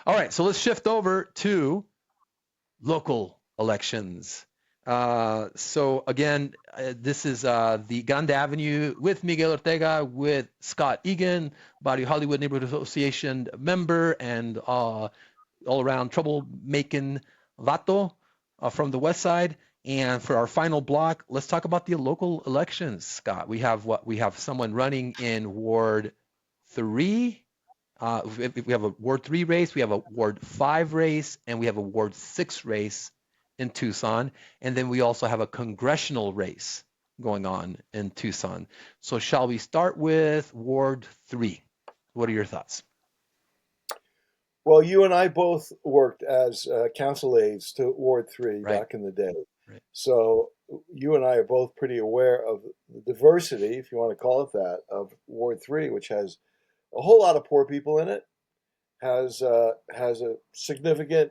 All right, so let's shift over to local elections. So again, this is the Ganda Avenue with Miguel Ortega, with Scott Egan, Barrio Hollywood Neighborhood Association member and all-around troublemaking vato from the West Side. And for our final block, let's talk about the local elections, Scott. We have someone running in Ward 3. We have a Ward 3 race, we have a Ward 5 race, and we have a Ward 6 race in Tucson. And then we also have a congressional race going on in Tucson. So shall we start with Ward 3? What are your thoughts? Well, you and I both worked as council aides to Ward 3 Right, back in the day. right. So you and I are both pretty aware of the diversity, if you want to call it that, of Ward 3, which has a whole lot of poor people in it, has a significant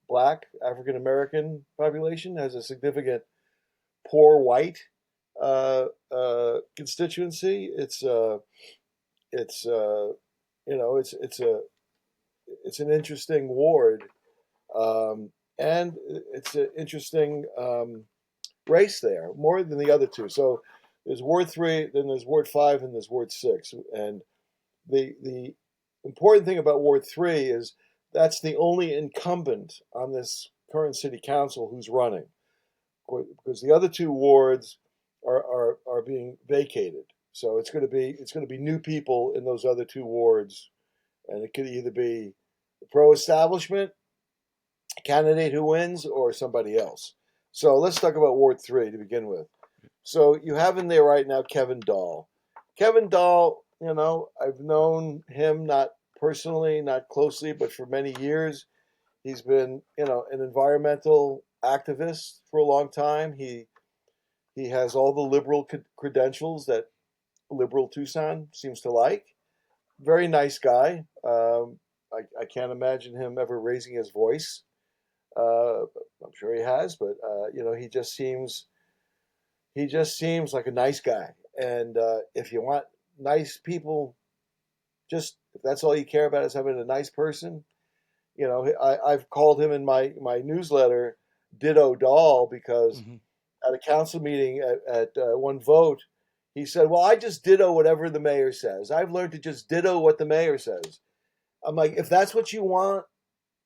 Black African American population, has a significant poor white constituency. It's you know it's an interesting ward, and it's an interesting race there, more than the other two. So there's Ward 3, then there's Ward 5, and there's Ward 6. And the important thing about Ward 3 is that's the only incumbent on this current city council who's running, because the other two wards are being vacated. So it's going to be new people in those other two wards, and it could either be the pro-establishment candidate who wins or somebody else. So let's talk about Ward 3 to begin with. So you have in there right now Kevin Dahl. Kevin Dahl, I've known him not personally, not closely, but for many years. He's been, an environmental activist for a long time. He has all the liberal credentials that liberal Tucson seems to like. Very nice guy. I can't imagine him ever raising his voice. I'm sure he has, but he just seems like a nice guy. And if you want nice people, just if that's all you care about is having a nice person, I've called him in my newsletter Ditto Doll because Mm-hmm. at a council meeting at one vote, he said, "Well, I just ditto whatever the mayor says. I've learned to just ditto what the mayor says." I'm like, if that's what you want,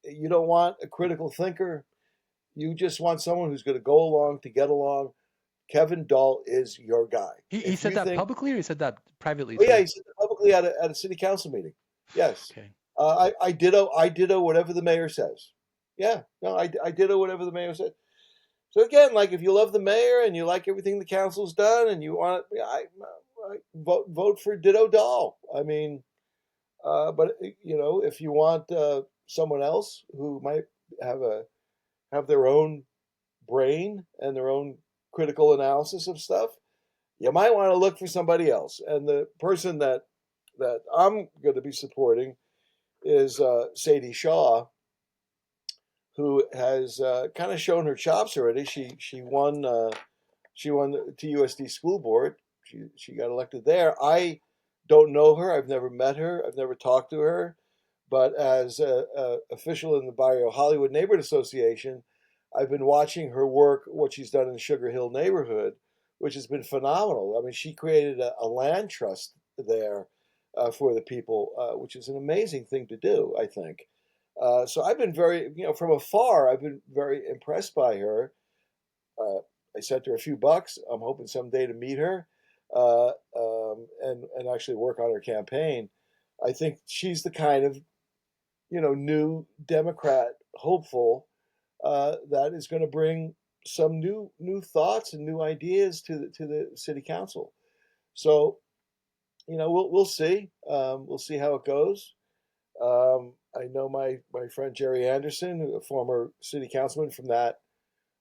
you don't want a critical thinker. You just want someone who's going to go along to get along. Kevin Dahl is your guy. He If said you that think, publicly, or he said that privately oh yeah, too? he said it publicly at a city council meeting. Yes, Okay. I ditto whatever the mayor says. Yeah, no, I ditto whatever the mayor said. So again, like if you love the mayor and you like everything the council's done and you want, I vote for Ditto Dahl. I mean, but if you want someone else who might have a have their own brain and their own critical analysis of stuff, you might want to look for somebody else. And the person that I'm going to be supporting is Sadie Shawr, who has kind of shown her chops already. She won the TUSD school board. She got elected there. I don't know her. I've never met her. I've never talked to her. But as a official in the Barrio Hollywood Neighborhood Association, I've been watching her work, what she's done in the Sugar Hill neighborhood, which has been phenomenal. I mean, she created a land trust there for the people, which is an amazing thing to do, I think. So I've been very, from afar, I've been very impressed by her. Uh, I sent her a few bucks. I'm hoping someday to meet her and actually work on her campaign. I think she's the kind of new Democrat hopeful that is going to bring some new thoughts and new ideas to the city council. So we'll see. We'll see how it goes. I know my friend Jerry Anderson, a former city councilman from that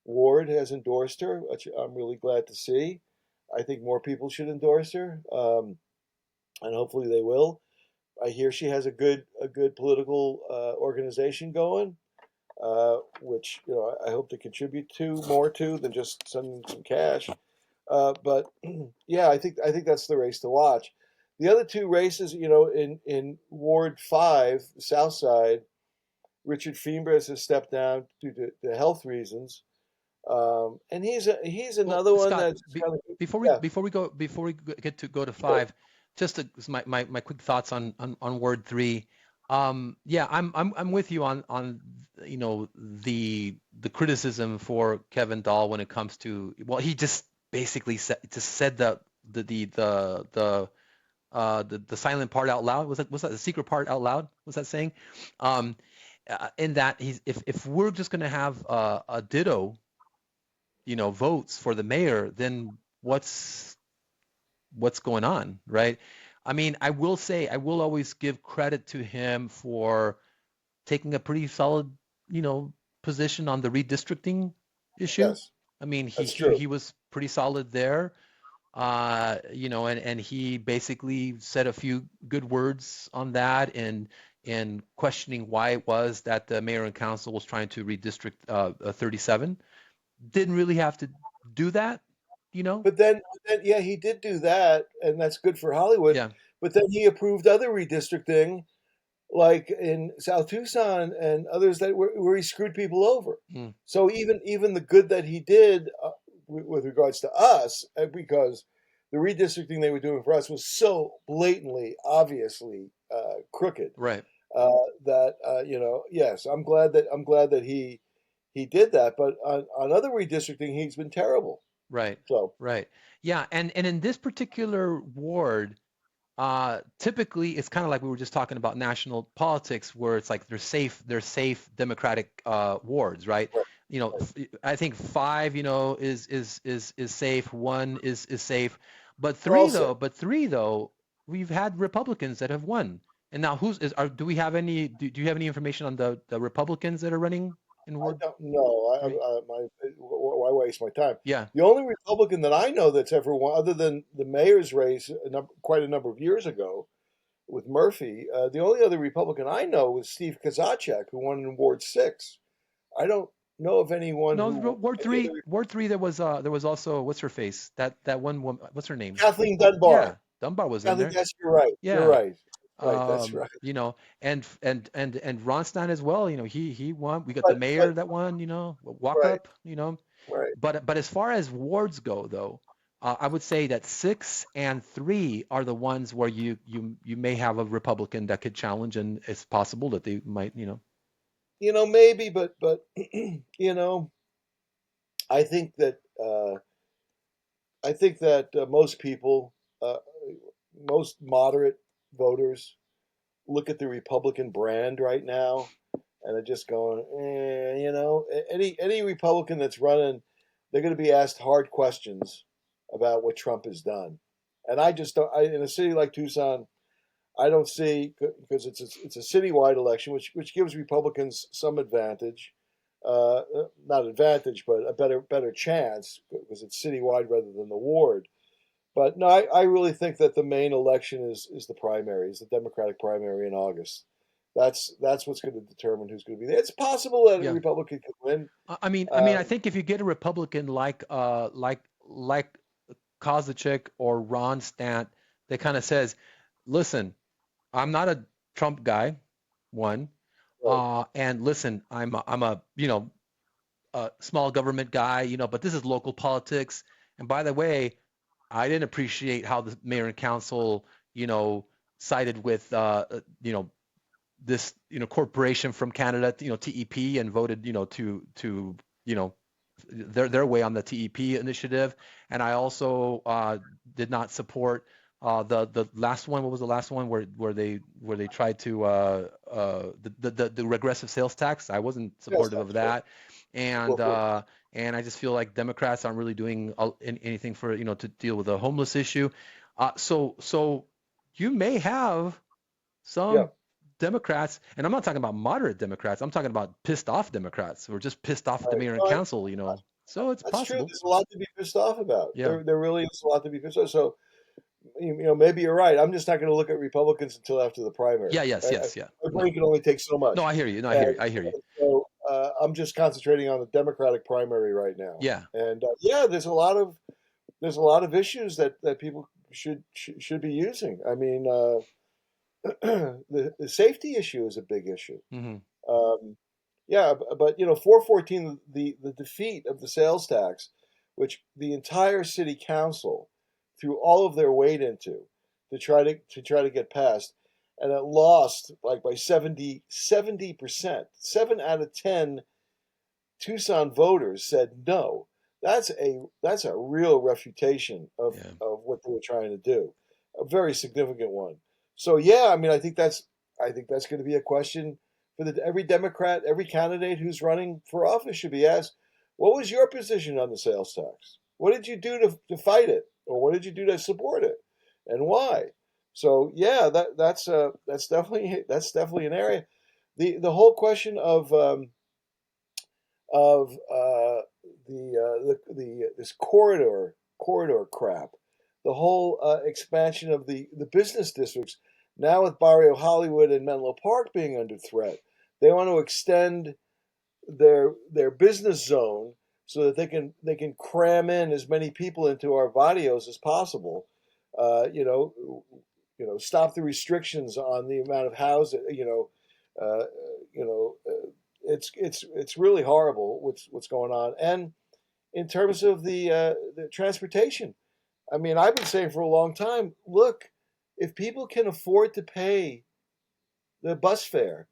ward, has endorsed her, which I'm really glad to see. I think more people should endorse her, and hopefully they will. I hear she has a good political organization going, which I hope to contribute to more to than just sending some cash. But yeah, I think that's the race to watch. The other two races, in Ward 5, the South Side, Richard Fiembres has stepped down due to health reasons. And he's Well, another one Scott, that's kind of, before we yeah, get to go to sure. five, just my quick thoughts on word three. Yeah, I'm with you on the criticism for Kevin Dahl when it comes to, well, he just basically said the silent part out loud. Was that the secret part out loud? Was that saying? Um, in that he's if we're just going to have a ditto, votes for the mayor, then what's going on, right? I mean, I will say I will always give credit to him for taking a pretty solid, you know, position on the redistricting issue. Yes, I mean, he that's he true. he was pretty solid there. And he basically said a few good words on that and questioning why it was that the mayor and council was trying to redistrict 37. Didn't really have to do that, you know? But then, yeah, he did do that, and that's good for Hollywood. Yeah. But then he approved other redistricting, like in South Tucson and others where he screwed people over. Mm, So even the good that he did with regards to us, because the redistricting they were doing for us was so blatantly, obviously crooked, right. that yes, I'm glad that he did that. But on other redistricting, he's been terrible. Right. So Right. Yeah. And in this particular ward, typically it's kind of like we were just talking about national politics, where it's like they're safe Democratic wards, right? right, right. I think five, is safe. One is safe, but They're all three sick. though, we've had Republicans that have won. And now do we have any? Do you have any information on the Republicans that are running in I Ward don't know. three? Why waste my time? Yeah. The only Republican that I know that's ever won, other than the mayor's race quite a number of years ago with Murphy, the only other Republican I know was Steve Kazachek, who won in Ward 6. I don't know of anyone No, who, Ward any three. other, Ward three. There was also, what's her face? That one woman. What's her name? Kathleen Dunbar. Yeah, Dunbar was in Kathleen, there. yes, you're right. You're Yeah. right. Right, that's right. And Ronstein as well. He won. We got the But mayor that won. Walk right, up. right. But as far as wards go, though, I would say that 6 and 3 are the ones where you may have a Republican that could challenge, and it's possible that they might. Maybe, but you know, I think that most people, uh, most moderate voters, look at the Republican brand right now and are just going, any Republican that's running, they're going to be asked hard questions about what Trump has done. And I just don't. In a city like Tucson, I don't see, because it's a citywide election, which gives Republicans some advantage, not advantage, but a better chance because it's citywide rather than the ward. But no, I really think that the main election is the primary, is the Democratic primary in August. That's what's going to determine who's going to be there. It's possible that a Yeah. Republican could win. I mean, I think if you get a Republican like Kozaczek or Ron Stant that kind of says, "Listen, I'm not a Trump guy, one, Right. and listen, I'm a a small government guy, but this is local politics. And by the way, I didn't appreciate how the mayor and council, sided with this corporation from Canada, TEP, and voted to you know their way on the TEP initiative. And I also did not support the last one. What was the last one where they tried to the regressive sales tax? I wasn't Yes, supportive of that's right. that, and Corporate. uh, and I just feel like Democrats aren't really doing anything for to deal with the homeless issue. So you may have Yeah. some Democrats, and I'm not talking about moderate Democrats. I'm talking about pissed off Democrats who are just pissed off at the Right. mayor and No, council. So it's that's true. possible. There's a lot to be pissed off about. Yeah. There really is a lot to be pissed off. So maybe you're right. I'm just not going to look at Republicans until after the Yeah. primary. Yes. Yes. Yeah. My No. brain can only take so No. much, I hear you. No. I hear and you. I hear you. so I'm just concentrating on the Democratic primary right now. Yeah. And yeah, there's a lot of issues that people should be using. I mean, the safety issue is a big issue. Hmm. Um, yeah, but 414, the defeat of the sales tax, which the entire city council threw all of their weight into to try to get passed, and it lost like by 70%. 7 out of 10 Tucson voters said no. That's a real refutation of Yeah. what they were trying to do, a very significant one. So yeah, I mean, I think that's going to be a question for every Democrat, every candidate who's running for office should be asked, what was your position on the sales tax? What did you do to fight it, or what did you do to support it, and why? So yeah, that's definitely an area. The whole question of the this corridor crap, the whole expansion of the business districts. Now with Barrio Hollywood and Menlo Park being under threat, they want to extend their business zone so that they can cram in as many people into our barrios as possible. Uh, you know, stop the restrictions on the amount of housing. Uh, you know, it's really horrible what's going on. And in terms of the transportation, I mean, I've been saying for a long time, look, if people can afford to pay the bus fare,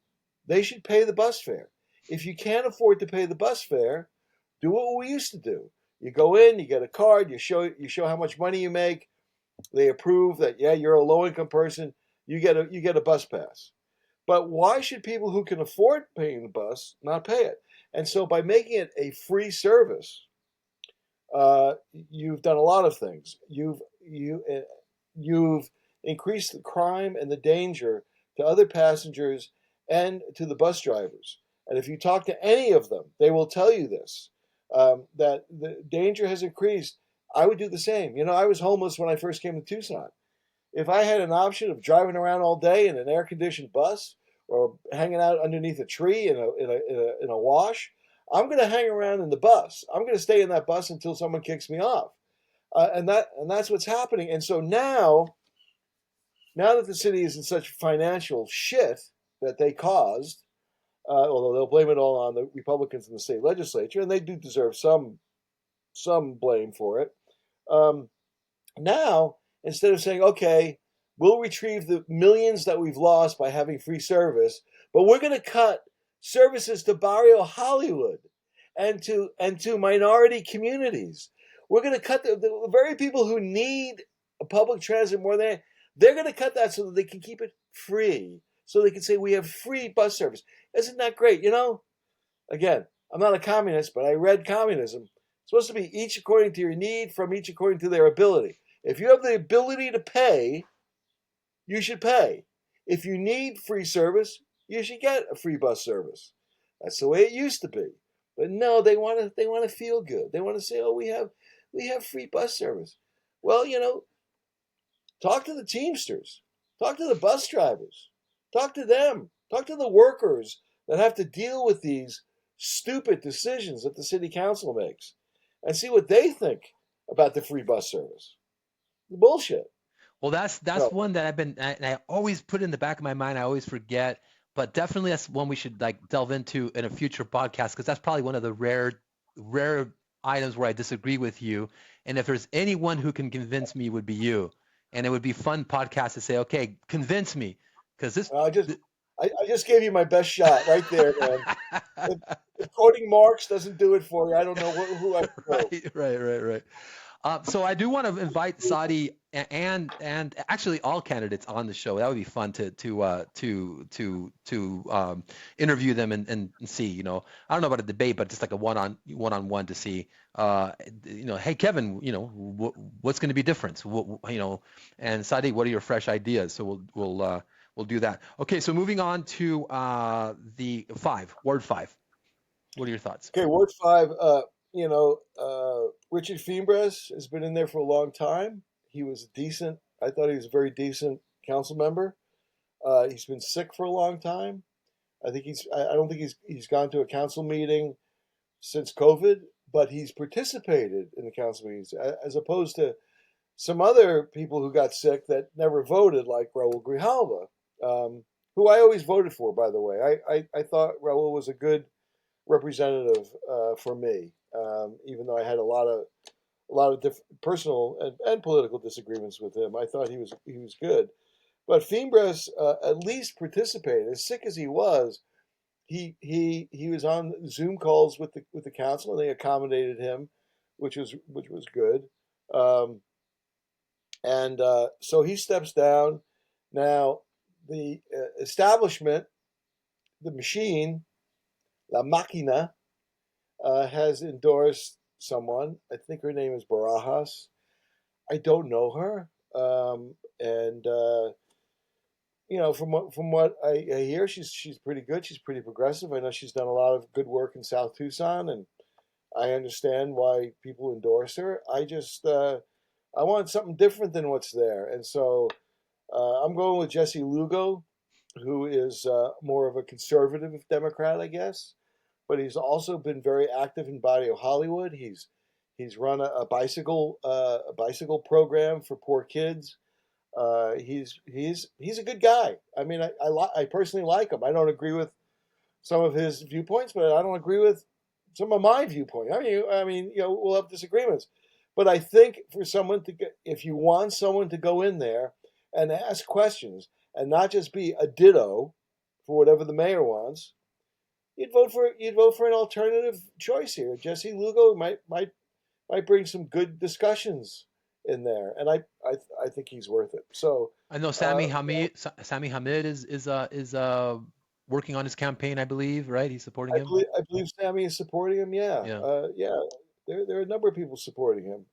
they should pay the bus fare. If you can't afford to pay the bus fare, do what we used to do. You go in, you get a card, you show how much money you make. They approve that, yeah, you're a low income person. You get a bus pass. But why should people who can afford paying the bus not pay it? And so by making it a free service, you've done a lot of things. You've increased the crime and the danger to other passengers and to the bus drivers. And if you talk to any of them, they will tell you this, that the danger has increased. I would do the same. I was homeless when I first came to Tucson. If I had an option of driving around all day in an air conditioned bus or hanging out underneath a tree in a wash, I'm going to hang around in the bus. I'm going to stay in that bus until someone kicks me off. And that's what's happening. And so now that the city is in such financial shit that they caused, although they'll blame it all on the Republicans in the state legislature, and they do deserve some blame for it. Um, Now, instead of saying, okay, we'll retrieve the millions that we've lost by having free service, but we're going to cut services to Barrio Hollywood and to minority communities. We're going to cut the very people who need a public transit more than they're going to cut that so that they can keep it free. So they can say we have free bus service. Isn't that great? Again, I'm not a communist, but I read communism. It's supposed to be each according to your need, from each according to their ability. If you have the ability to pay, you should pay. If you need free service, you should get a free bus service. That's the way it used to be. But no, they want to feel good. They want to say, "Oh, we have free bus service." Well, talk to the Teamsters. Talk to the bus drivers. Talk to them. Talk to the workers that have to deal with these stupid decisions that the city council makes and see what they think about the free bus service. Bullshit. Well, that's So, one that I always put in the back of my mind. I always forget, but definitely that's one we should like delve into in a future podcast because that's probably one of the rare items where I disagree with you. And if there's anyone who can convince me, it would be you. And it would be fun podcast to say, okay, convince me, because this. I just I just gave you my best shot right there, man. If quoting Marx doesn't do it for you, I don't know who I should quote. Right. So I do want to invite Sadie and actually all candidates on the show. That would be fun to interview them and see. I don't know about a debate, but just like a one-on-one to see. Hey Kevin, what's going to be different? And Sadie, what are your fresh ideas? So we'll do that. Okay, so moving on to the Ward 5. What are your thoughts? Okay, Ward 5. Richard Fiembres has been in there for a long time. He was decent. I thought he was a very decent council member. He's been sick for a long time. I don't think he's gone to a council meeting since COVID, but he's participated in the council meetings as opposed to some other people who got sick that never voted, like Raul Grijalva, who I always voted for, by the way. I thought Raul was a good representative for me, even though I had a lot of personal and political disagreements with him. I thought he was good. But Fimbres at least participated. As sick as he was, he was on Zoom calls with the council, and they accommodated him, which was good. Um, and so he steps down. Now the establishment, the machine, la máquina, has endorsed someone. I think her name is Barajas. I don't know her, and from what I hear, she's pretty good. She's pretty progressive. I know she's done a lot of good work in South Tucson, and I understand why people endorse her. I want something different than what's there, and so I'm going with Jesse Lugo, who is more of a conservative Democrat, I guess, but he's also been very active in Barrio Hollywood. He's run a bicycle program for poor kids. He's a good guy. I mean, I personally like him. I don't agree with some of his viewpoints, but I don't agree with some of my viewpoints. We'll have disagreements, but I think for someone to get, if you want someone to go in there and ask questions and not just be a ditto for whatever the mayor wants, you'd vote for an alternative choice here. Jesse Lugo might bring some good discussions in there, and I think he's worth it. So I know uh, Sami Hamid is working on his campaign, I believe, right? He's supporting him. I believe Sammy is supporting him. Yeah, Yeah. yeah. There are a number of people supporting him,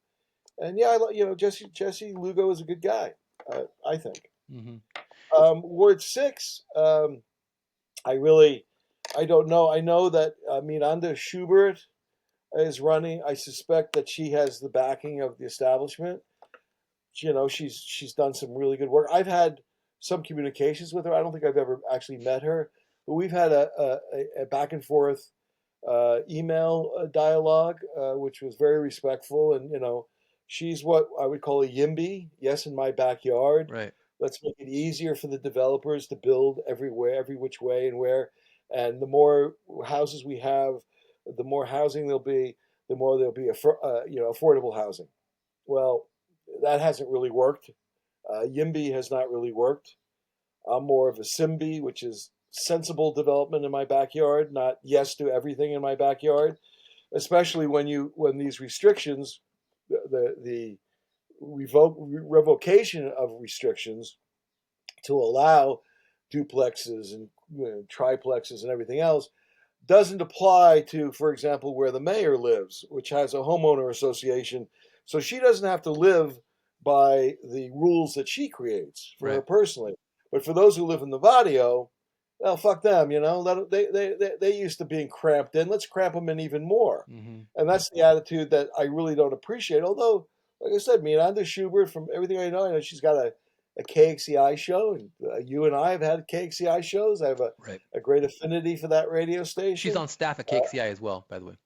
and yeah, Jesse Lugo is a good guy. I think. Hmm. Ward 6. I don't know. I know that Miranda Schubert is running. I suspect that she has the backing of the establishment. She's done some really good work. I've had some communications with her. I don't think I've ever actually met her, but we've had a back and forth email dialogue, which was very respectful. And she's what I would call a YIMBY. Yes, in my backyard. Right. Let's make it easier for the developers to build everywhere, every which way, and where. And the more houses we have, the more housing there'll be, the more there'll be affordable housing. Well, that hasn't really worked. YIMBY has not really worked. I'm more of a SIMBY, which is sensible development in my backyard, not yes to everything in my backyard. Especially when these restrictions, the revocation of restrictions to allow duplexes and triplexes and everything else doesn't apply to, for example, where the mayor lives, which has a homeowner association. So she doesn't have to live by the rules that she creates for her Right. personally. But for those who live in the barrio, well, fuck them, They used to being cramped in. Let's cramp them in even more. Hmm. And that's the attitude that I really don't appreciate. Although, like I said, Miranda Schubert, from everything I know she's got a KXCI show, and you and I have had KXCI shows. I have Right. a great affinity for that radio She's station. on staff at Uh, KXCI as well, by the way.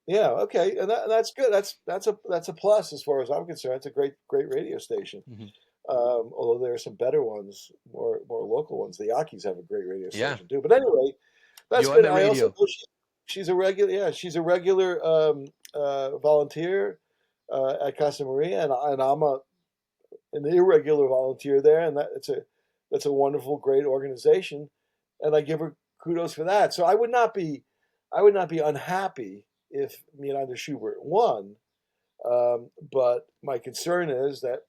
yeah, okay, and that's good. That's a plus as far as I'm concerned. It's a great radio station. Hmm. Although there are some better ones, more local ones. The Yankees have a great radio Yeah. station too. But anyway, that's good. UM I also Radio. know she's a regular. Yeah, she's a regular volunteer at Casa Maria, and I'm an irregular volunteer there, and that's a wonderful, great organization, and I give her kudos for that. So I would not be unhappy if Miranda Schubert won, but my concern is that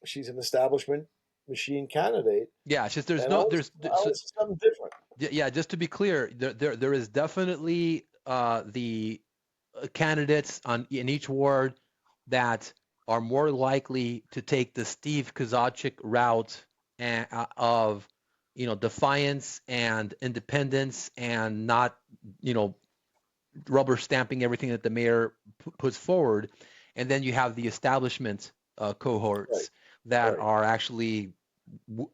she's an establishment machine candidate, Yeah. It's just there's and no I want to see something different. yeah. Just to be clear, there is definitely the candidates in each ward that are more likely to take the Steve Kozachik route of defiance and independence and not rubber stamping everything that the mayor puts forward, and then you have the establishment Right, cohorts that right. are actually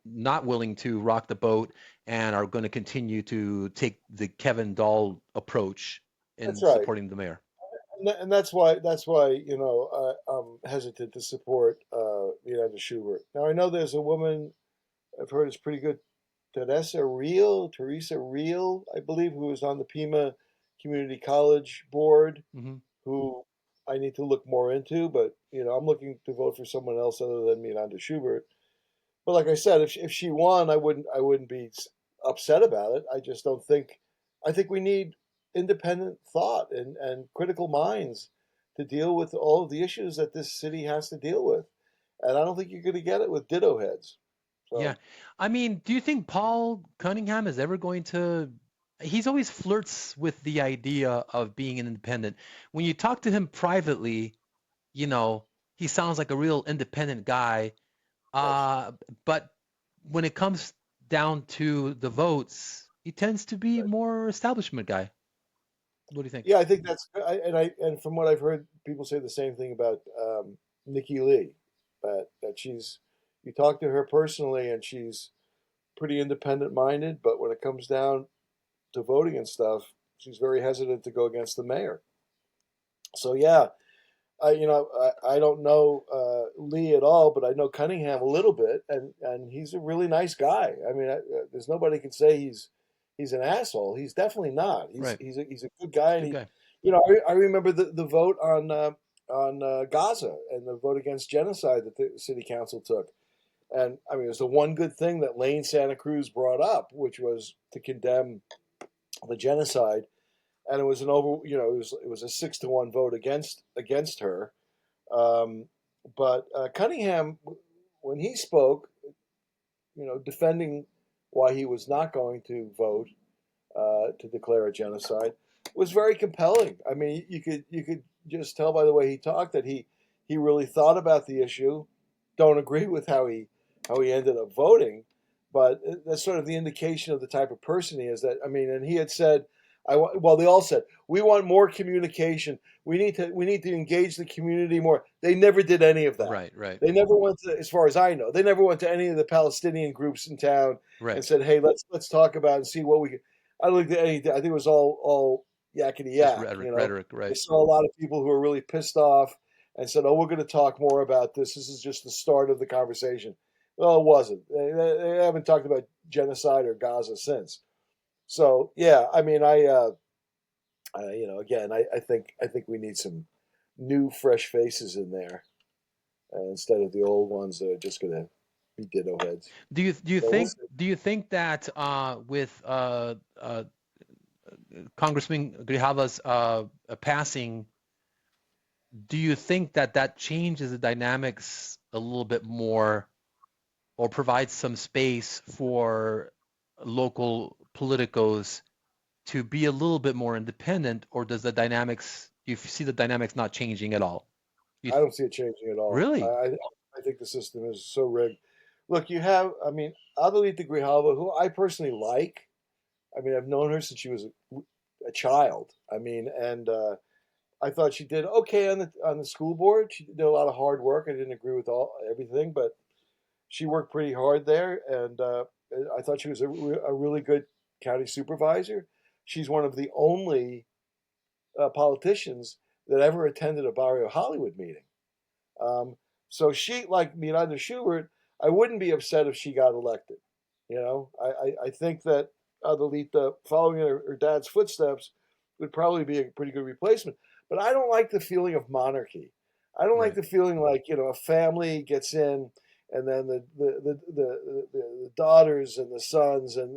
not willing to rock the boat and are going to continue to take the Kevin Dahl approach That's in right. supporting the mayor. And that's why I'm hesitant to support Miranda Schubert. Now I know there's a woman I've heard is pretty good, Teresa Real, I believe, who is on the Pima Community College board, Hmm. who I need to look more into. But I'm looking to vote for someone else other than Miranda Schubert. But like I said, if she won, I wouldn't be upset about it. I just don't think. I think we need independent thought and critical minds to deal with all of the issues that this city has to deal with, and I don't think you're going to get it with ditto heads. Yeah. So I mean, do you think Paul Cunningham is ever going to? He's always flirts with the idea of being an independent. When you talk to him privately, you know, he sounds like a real independent guy. yes, Uh, but when it comes down to the votes, he tends to be right. more establishment guy. What do you think? Yeah, I think that's and from what I've heard, people say the same thing about Nikki Lee, that she's you talk to her personally and she's pretty independent minded, but when it comes down to voting and stuff, she's very hesitant to go against the mayor. So yeah, I don't know Lee at all, but I know Cunningham a little bit, and he's a really nice guy. I mean, there's nobody can say he's an asshole. He's definitely not. He's Right. he's a good guy, and Good guy. I remember the vote on Gaza and the vote against genocide that the city council took. And I mean, it was the one good thing that Lane Santa Cruz brought up, which was to condemn the genocide, and it was it was a 6-1 vote against her. Um, but Cunningham, when he spoke, defending why he was not going to vote to declare a genocide, was very compelling. I mean, you could just tell by the way he talked that he really thought about the issue. Don't agree with how he ended up voting, but that's sort of the indication of the type of person he is. That I mean, and he had said, well, they all said we want more communication. We need to engage the community more. They never did any of that. Right. Right. They never went to, as far as I know, they never went to any of the Palestinian groups in town Right. and said, "Hey, let's talk about it and see what we can." I don't think that anything. I think it was all yakety Just yak. rhetoric. I Right. saw a lot of people who were really pissed off and said, "Oh, we're going to talk more about this. This is just the start of the conversation." Well, it wasn't. They haven't talked about genocide or Gaza since. So yeah, I mean, again, I think we need some new, fresh faces in there instead of the old ones that are just going to be ditto heads. So we'll see. Do you think that with Congressman Grijalva's passing, do you think that that changes the dynamics a little bit more, or provides some space for local politicos to be a little bit more independent, or does the dynamics, you see the dynamics not changing at all? You I don't see it changing at all. really? I think the system is so rigged. Look, I mean, Adelita Grijalva, who I personally like. I mean, I've known her since she was a child. I mean, and I thought she did okay on the school board. She did a lot of hard work. I didn't agree with everything, but she worked pretty hard there, and I thought she was a really good county supervisor. She's one of the only politicians that ever attended a Barrio Hollywood meeting. Um, so she, like Miranda Schubert, I wouldn't be upset if she got elected. I think that Adelita, following in her dad's footsteps, would probably be a pretty good replacement. But I don't like the feeling of monarchy. I don't like Right. the feeling like a family gets in, and then the daughters and the sons and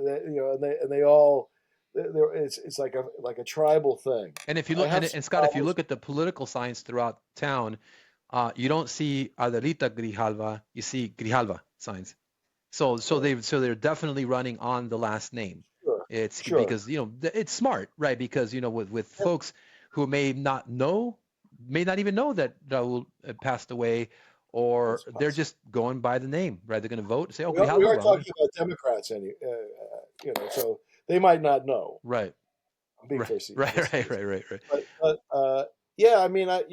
they all it's like a tribal thing. And if you I look, have some and Scott, if you problems. look at the political signs throughout town, you don't see Adelita Grijalva, you see Grijalva signs. Right. So they're definitely running on the last name. Sure, It's sure. because it's smart, right? Because with And folks who may not even know that Raul passed away, or that's they're possible. just going by the name, right? They're going to vote, say, oh, We Grijalva, are well, I'm gonna, talking about Democrats, so they might not know. right, I'm being right, right, right, facetious, right, right, right. but yeah, I mean, like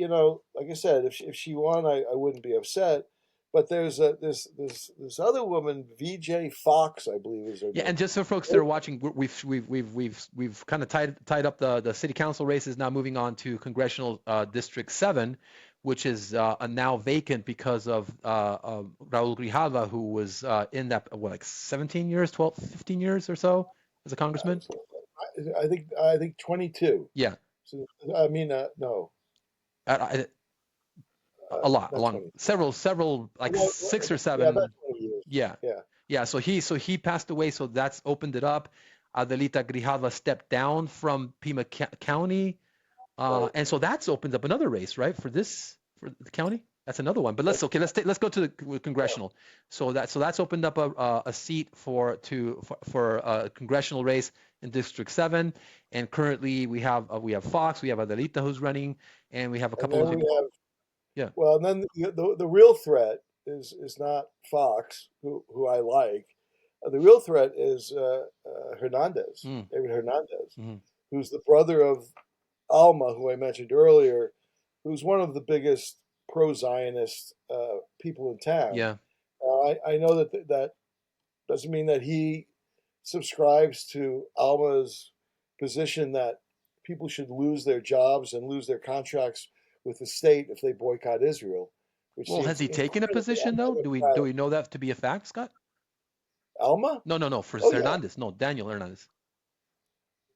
I said, if she won, I wouldn't be upset. But there's this other woman, VJ Fox, I believe is her Yeah, name. and just for folks that are watching, we've kind of tied up the city council races. Now moving on to congressional district 7, which is now vacant because of Raul Grijalva, who was in that, what, like 17 years, 12, 15 years or so as a congressman. I think 22. Yeah, So I mean, no, I, a lot, not along 20. several, like Well, 6 or 7. about 20 years. Yeah, Yeah, yeah. So he passed away. So that's opened it up. Adelita Grijalva stepped down from Pima County, right. and so that's opened up another race, right, for the county. That's another one. But That's, let's go to the yeah. congressional. So that's opened up a seat for a congressional race in District 7, and currently we have Fox, we have Adelita who's running, and we have a And couple then of we people. have, Yeah. well, and then the real threat is not Fox, who I like. The real threat is Hernandez, Mm, David Hernandez, hmm who's the brother of Alma, who I mentioned earlier, who's one of the biggest pro-Zionist people in town. Yeah. I know that doesn't mean that he subscribes to Alma's position that people should lose their jobs and lose their contracts with the state if they boycott Israel, which Well, has seems he taken a incredibly position though? Do we undemocratic. know that to be a fact, Scott? Alma? No, for Oh yeah. Hernandez. No, Daniel Hernandez.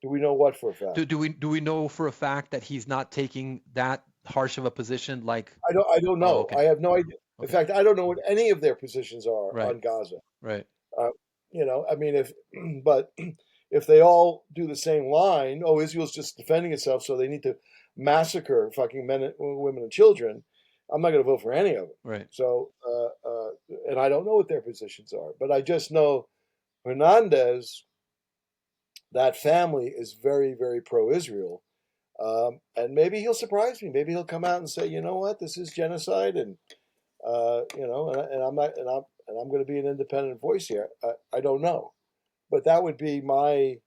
Do we know what for a Do, fact? do we do we know for a fact that he's not taking that harsh of a position like? I don't Oh, know. okay. I have no idea. In Okay. fact, I don't know what any of their positions are Right. on Gaza. Right. Uh, I mean, if but if they all do the same line, oh, Israel's just defending itself, so they need to massacre fucking men, and women, and children. I'm not going to vote for any of it. Right. So, and I don't know what their positions are, but I just know Hernandez, that family is very, very pro-Israel, and maybe he'll surprise me. Maybe he'll come out and say, you know what, this is genocide, and and I'm not, and I'm going to be an independent voice here. I don't know, but that would be my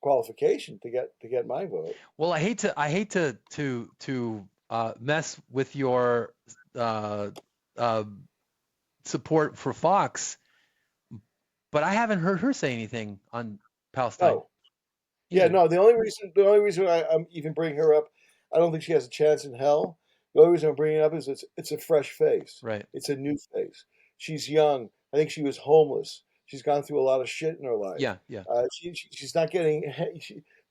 qualification to get my vote. Well, I hate to mess with your uh, uh, support for Fox, but I haven't heard her say anything on Palestine No, yeah, either. no. The only reason I'm even bringing her up, I don't think she has a chance in hell. The only reason I'm bringing it up is it's a fresh face. Right. It's a new face. She's young. I think she was homeless. She's gone through a lot of shit in her life. Yeah. Yeah. She's not getting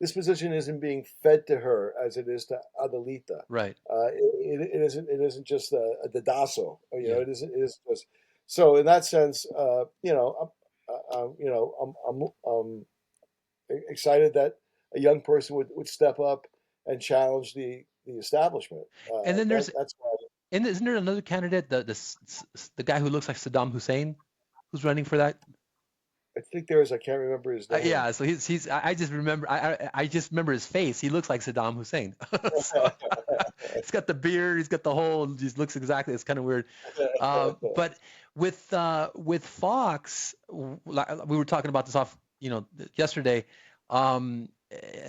this position isn't being fed to her as it is to Adelita. Right. It isn't just a dedazo. Yeah. It isn't just so in that sense. I'm excited that a young person would step up and challenge the establishment. And then That's why. isn't there another candidate, the guy who looks like Saddam Hussein, who's running for that? I think there is. I can't remember his name. Yeah, so he's I just remember I just remember his face. He looks like Saddam Hussein. So he's got the beard, he's got the whole, just looks exactly. It's kind of weird. But with Fox, we were talking about this off, yesterday.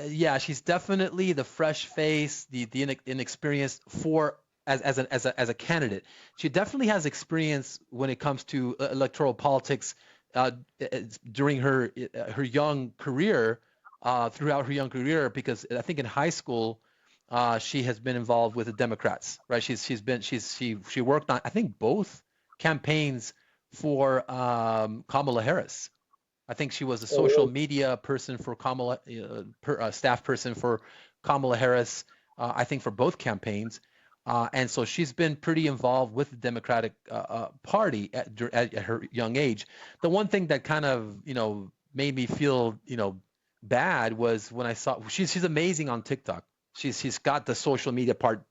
Yeah, she's definitely the fresh face, the inexperienced for as a candidate. She definitely has experience when it comes to electoral politics uh, during her young career, throughout her young career, because I think in high school she has been involved with the Democrats, right? She worked on, I think, both campaigns for Kamala Harris. I think she was a Oh, social really? media person for Kamala, staff person for Kamala Harris. I think for both campaigns, and so she's been pretty involved with the Democratic Party at her young age. The one thing that kind of made me feel bad was when I saw she's amazing on TikTok. She's got the social media part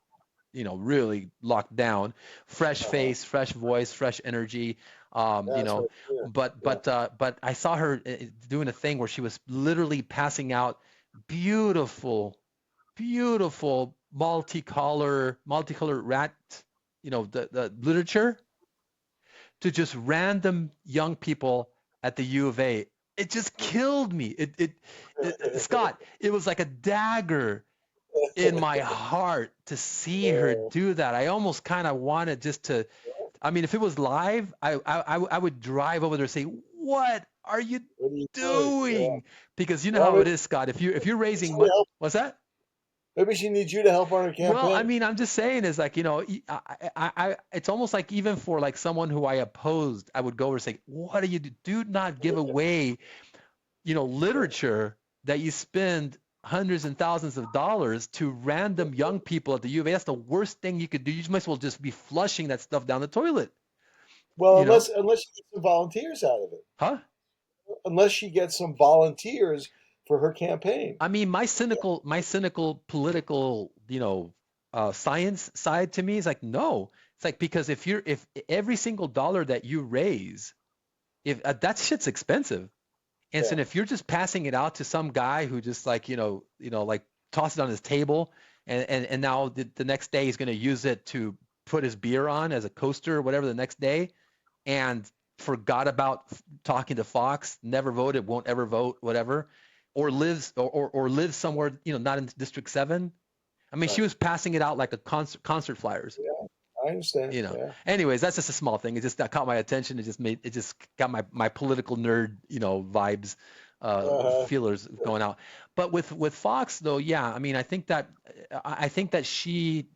really locked down. Fresh Uh-huh. face, fresh voice, fresh energy. That's right. Yeah. Yeah. But I saw her doing a thing where she was literally passing out beautiful, beautiful multicolor rat, the literature to just random young people at the U of A. It just killed me. Scott, it was like a dagger in my heart to see her Uh, do that. I almost kind of wanted just to. I mean, if it was live, I would drive over there and say, "What are you what are you doing? Yeah. doing?" Because you know Well, how it is, Scott. If you're maybe raising she'll money, help. what's that? Maybe she needs you to help on her Well, I campaign. mean, I'm just saying is like, it's almost like even for like someone who I opposed, I would go over and say, what do you do? Do not give away, literature that you spend hundreds and thousands of dollars to random young people at the U of A. That's the worst thing you could do. You might as well just be flushing that stuff down the toilet, Well, you know? unless she gets some volunteers out of it, Huh? unless she gets some volunteers for her campaign. I mean, my cynical political, science side to me is like, no. It's like because if every single dollar that you raise, if that shit's expensive, and so Yeah, if you're just passing it out to some guy who just like like toss it on his table, and now the next day he's going to use it to put his beer on as a coaster or whatever the next day, and forgot about talking to Fox, never voted, won't ever vote, whatever, or lives somewhere, not in District 7. I mean, she right. was passing it out like a concert flyers, Yeah, I understand. you know. Yeah. Anyways, that's just a small thing. It just that caught my attention. It just got my political nerd, vibes, Uh-huh. feelers going out. But with Fox though, yeah, I mean, I think that she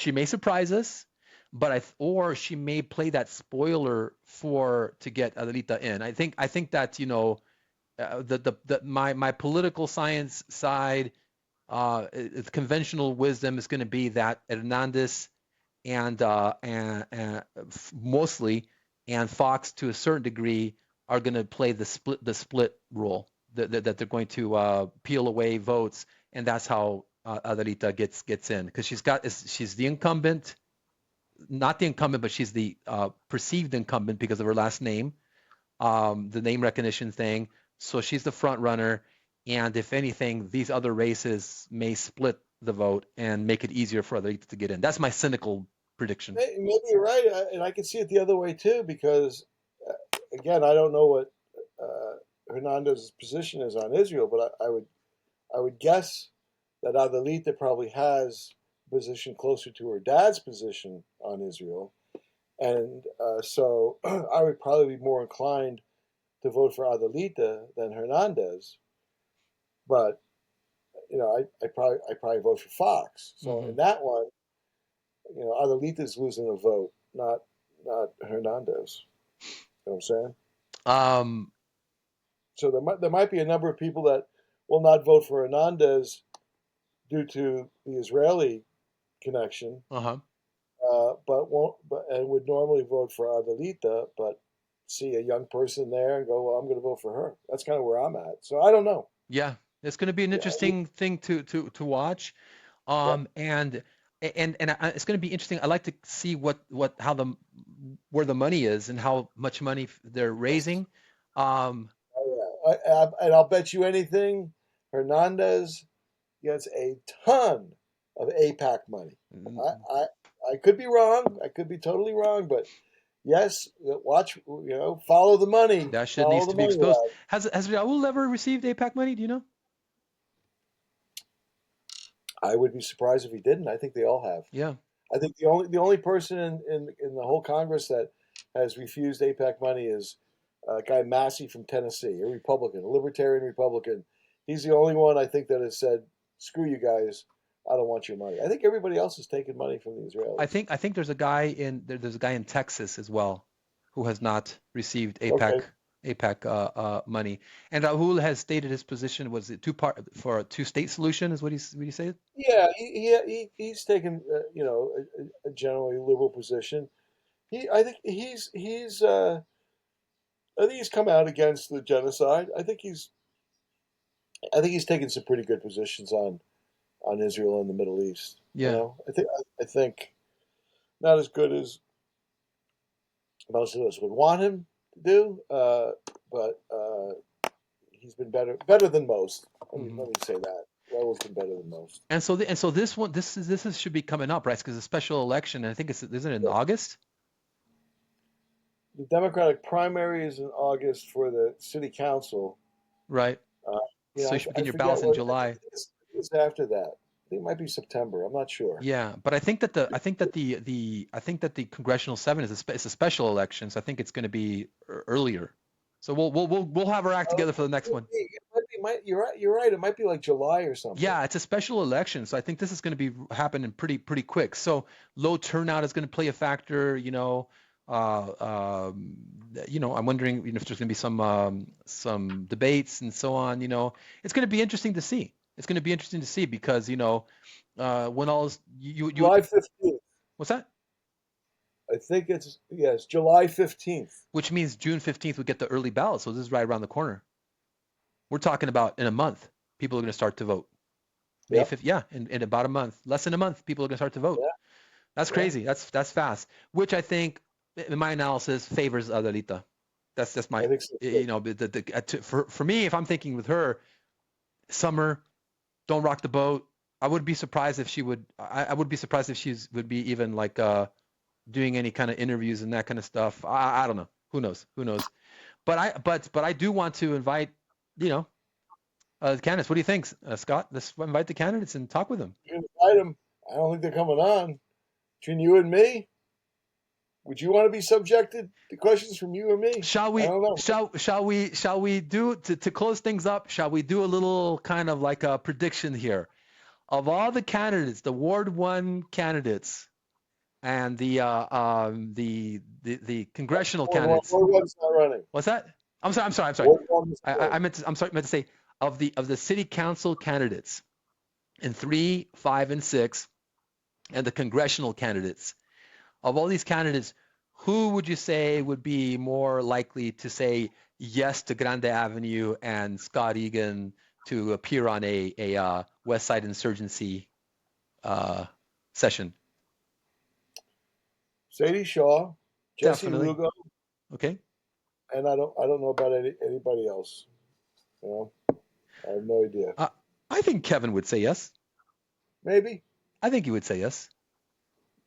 may surprise us, but or she may play that spoiler to get Adelita in. I think that my political science side, conventional wisdom is going to be that Hernandez and mostly, and Fox to a certain degree are going to play the split rule, that they're going to peel away votes, and that's how Adelita gets in, because she's the incumbent, not the incumbent, but she's the perceived incumbent because of her last name, the name recognition thing. So she's the front runner, and if anything, these other races may split the vote and make it easier for Adelita to get in. That's my cynical prediction. Maybe you're right, and I can see it the other way too. Because again, I don't know what Hernandez's position is on Israel, but I would guess that Adelita probably has a position closer to her dad's position on Israel, and so I would probably be more inclined to vote for Adelita than Hernandez. But I probably vote for Fox. So Hmm. in that one, Adelita's losing a vote, not Hernandez. You know what I'm saying? Um, So there might be a number of people that will not vote for Hernandez due to the Israeli connection, uh-huh. but won't but and would normally vote for Adelita, but see a young person there and go, well, I'm going to vote for her. That's kind of where I'm at. So I don't know. Yeah, it's going to be an Yeah, interesting thing to watch. yeah, And it's going to be interesting. I like to see where the money is and how much money they're yes. raising. Um, Oh, yeah. And I'll bet you anything, Hernandez gets a ton of APAC money. I, I, I could be wrong. I could be totally wrong, but yes, watch. Follow the money. that shit Follow needs the to be money, exposed. lad. Has Raul ever received APAC money? Do you know? I would be surprised if he didn't. I think they all have. Yeah. I think the only person in the whole Congress that has refused APAC money is a guy Massey from Tennessee, a Republican, a libertarian Republican. He's the only one I think that has said, "Screw you guys, I don't want your money." I think everybody else has taken money from the I Israelis. think I think there's a guy in Texas as well who has not received APAC Okay. money. And Rahul has stated his position was a two-state solution, is what he said. Yeah, he's taken a generally liberal position. I think he's come out against the genocide. I think he's taken some pretty good positions on Israel and the Middle East. Yeah. I think not as good as most of us would want him to do, but he's been better than most. Let me Hmm. let me say that. Raul's been better than most. And so this should be coming up, right? Because it's a special election, and I think isn't it in Yeah. August? The Democratic primary is in August for the city council. Right. Uh, So you should I begin your forget ballots in what July. it's after that. I think it might be September. I'm not sure. Yeah, but I think that the congressional 7 is a special election, so I think it's going to be earlier. So we'll have our act together for the next one. It You're right. You're right. It might be like July or something. Yeah, it's a special election, so I think this is going to be happening pretty quick. So low turnout is going to play a factor. I'm wondering, if there's going to be some debates and so on. It's going to be interesting to see. It's going to be interesting to see because when all you July 15th. what's that? I think it's yes, July 15th. Which means June 15th we get the early ballot. So this is right around the corner. We're talking about in a month, people are going to start to vote. May Yeah. 5th, yeah, in about a month, less than a month, people are going to start to vote. Yeah. That's crazy. That's fast. Which I think, in my analysis, favors Adelita. That's just my, I think so. for me, if I'm thinking with her, Summer, don't rock the boat. I would be surprised if she would. I would be surprised if she would be even like doing any kind of interviews and that kind of stuff. I don't know. Who knows? Who knows? But I do want to invite, candidates. What do you think, Scott? Let's invite the candidates and talk with them. You invite them. I don't think they're coming on. Between you and me, would you want to be subjected to questions from you or me? Shall we? I don't know. Shall we do to close things up? Shall we do a little kind of like a prediction here of all the candidates, the Ward 1 candidates, and the congressional candidates? Ward 1's not running. What's that? I'm sorry. Ward 1 is I meant to say of the city council candidates in 3, 5, and 6, and the congressional candidates. Of all these candidates, who would you say would be more likely to say yes to Grande Avenue and Scott Egan to appear on a Westside Insurgency session? Sadie Shawr, Jesse Definitely. Lugo, Okay. and I don't know about anybody else. I have no idea. I think Kevin would say yes. Maybe. I think he would say yes.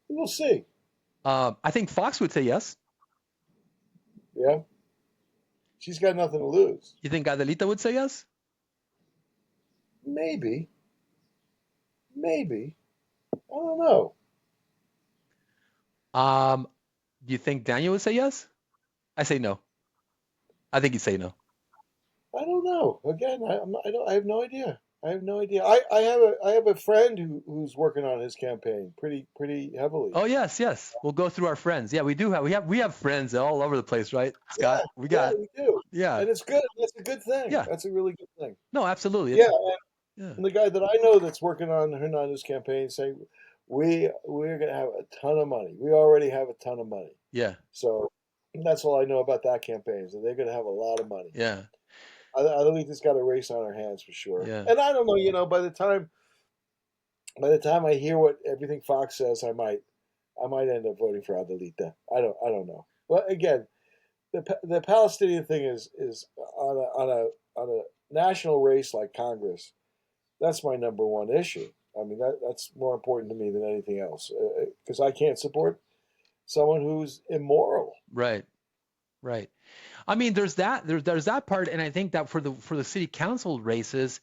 We'll see. I think Fox would say yes. Yeah. She's got nothing to lose. You think Adelita would say yes? Maybe. I don't know. Do you think Daniel would say yes? I say no. I think he'd say no. I don't know. Again, I have no idea. I have a friend who's working on his campaign pretty heavily. Oh yes. We'll go through our friends. Yeah, we have friends all over the place, right, Scott? We do. Yeah. And it's good. That's a good thing. Yeah. That's a really good thing. No, absolutely. Yeah. Yeah. And the guy that I know that's working on Hernandez's campaign saying we're going to have a ton of money. We already have a ton of money. Yeah. So that's all I know about that campaign. So they're going to have a lot of money. Yeah. Adelita's got a race on her hands for sure. Yeah. And I don't know, by the time I hear what everything Fox says, I might end up voting for Adelita. I don't know. But again, the Palestinian thing is on a national race like Congress. That's my number one issue. I mean, that's more important to me than anything else because I can't support someone who's immoral. Right. I mean, there's that part, and I think that for the city council races,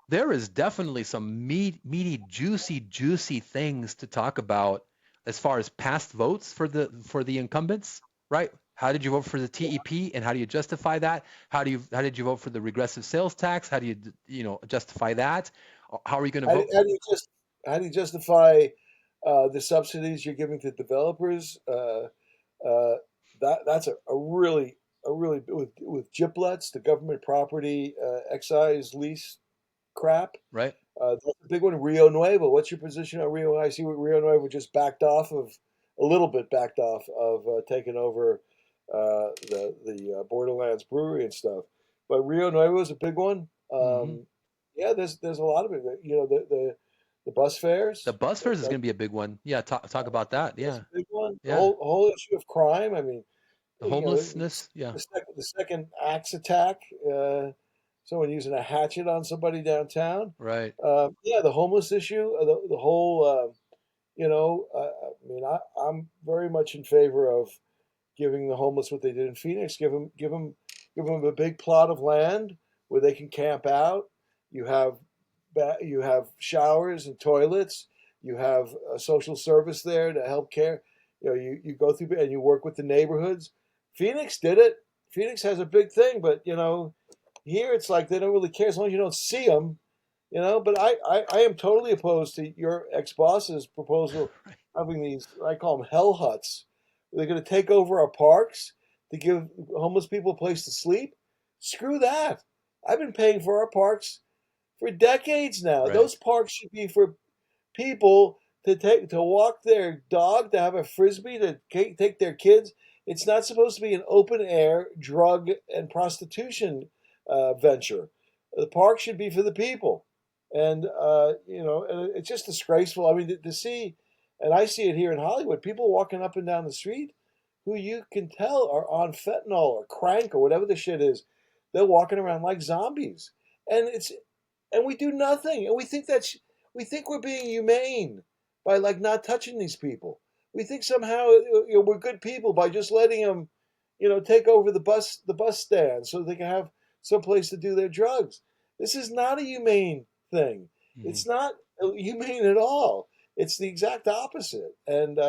there is definitely some meaty, juicy things to talk about as far as past votes for the incumbents, right? How did you vote for the TEP, and how do you justify that? How did you vote for the regressive sales tax? How do you justify that? How are you going to vote? How do you justify the subsidies you're giving to developers? That's a really with GIPLETs, the government property excise lease crap. Right. That's a big one. Rio Nuevo. What's your position on Rio? I see what Rio Nuevo just backed off of taking over the Borderlands Brewery and stuff. But Rio Nuevo is a big one. Yeah, there's a lot of it. The bus fares. The bus fares is going to be a big one. Yeah, talk about that. Yeah, that's a big one. Yeah. The whole issue of crime. I mean, the homelessness. Yeah, the second axe attack. Someone using a hatchet on somebody downtown. Right. Yeah, the homeless issue. The whole. I mean, I'm very much in favor of giving the homeless what they did in Phoenix. Give them a big plot of land where they can camp out. You have showers and toilets. You have a social service there to help care. You go through and you work with the neighborhoods. Phoenix did it. Phoenix has a big thing, but Here it's like they don't really care as long as you don't see them, you know. But I am totally opposed to your ex-boss's proposal having these, I call them hell huts. They're going to take over our parks to give homeless people a place to sleep. Screw that. I've been paying for our parks for decades now. Right. Those parks should be for people to walk their dog, to have a frisbee, to take their kids. It's not supposed to be an open air drug and prostitution venture. The park should be for the people, and and it's just disgraceful. I mean, to see, and I see it here in Hollywood, people walking up and down the street who you can tell are on fentanyl or crank or whatever the shit is. They're walking around like zombies, and we do nothing, and we think we're being humane by like not touching these people. We think somehow we're good people by just letting them, take over the bus stand so they can have some place to do their drugs. This is not a humane thing. Mhm. It's not humane at all. It's the exact opposite. And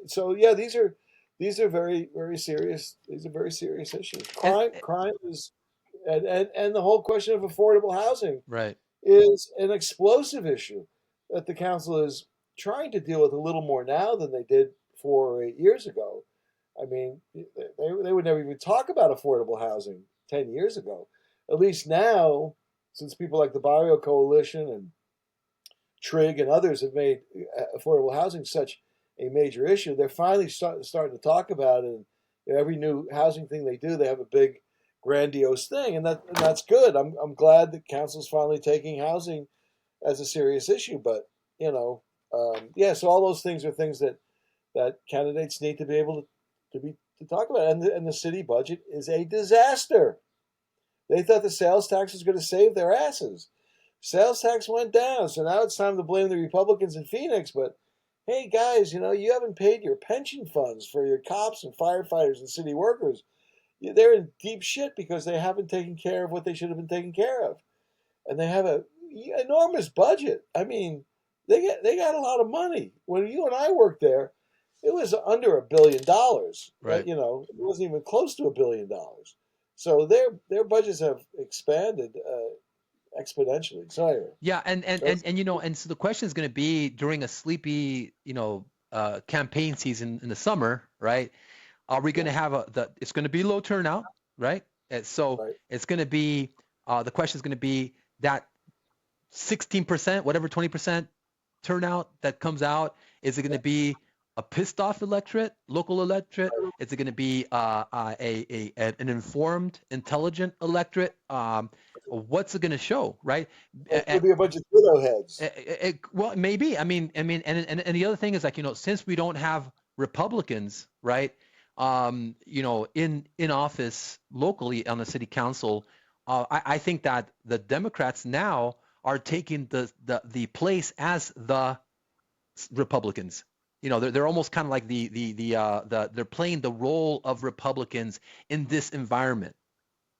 so yeah, these are very very serious. These are very serious issues. And Crime is, and the whole question of affordable housing right. is an explosive issue that the council is trying to deal with a little more now than they did 4 or 8 years ago. I mean, they would never even talk about affordable housing 10 years ago. At least now, since people like the Barrio Coalition and Trig and others have made affordable housing such a major issue, they're finally starting to talk about it. And every new housing thing they do, they have a big, grandiose thing, and that's good. I'm glad that council's finally taking housing as a serious issue. But yeah. So all those things are things that candidates need to be able to talk about. And the city budget is a disaster. They thought the sales tax was going to save their asses. Sales tax went down, so now it's time to blame the Republicans in Phoenix. But hey, guys, you haven't paid your pension funds for your cops and firefighters and city workers. They're in deep shit because they haven't taken care of what they should have been taken care of, and they have a enormous budget. I mean, they got a lot of money. When you and I worked there, it was under $1 billion. Right. It wasn't even close to $1 billion. So their budgets have expanded exponentially. So anyway, Yeah, that's and so the question is going to be during a sleepy, campaign season in the summer, right? Are we going yeah, to have it's going to be low turnout, right? So right. it's going to be, the question is going to be that 16%, whatever 20% turnout that comes out, is it going to be a pissed off electorate, local electorate? Is it going to be an informed, intelligent electorate? What's it going to show, right? It could be a bunch of widow heads. Well, maybe. And the other thing is, like, since we don't have Republicans, right? In office locally on the city council, I think that the Democrats now are taking the place as the Republicans. They're almost kind of like they're playing the role of Republicans in this environment,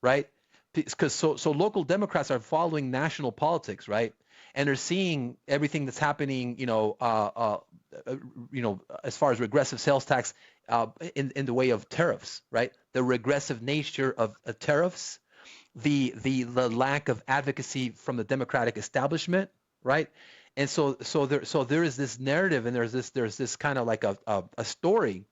right? Because so local Democrats are following national politics, right? And they're seeing everything that's happening, as far as regressive sales tax, in the way of tariffs, right? The regressive nature of tariffs, the lack of advocacy from the Democratic establishment, right? And so there is this narrative, and there's this kind of like a story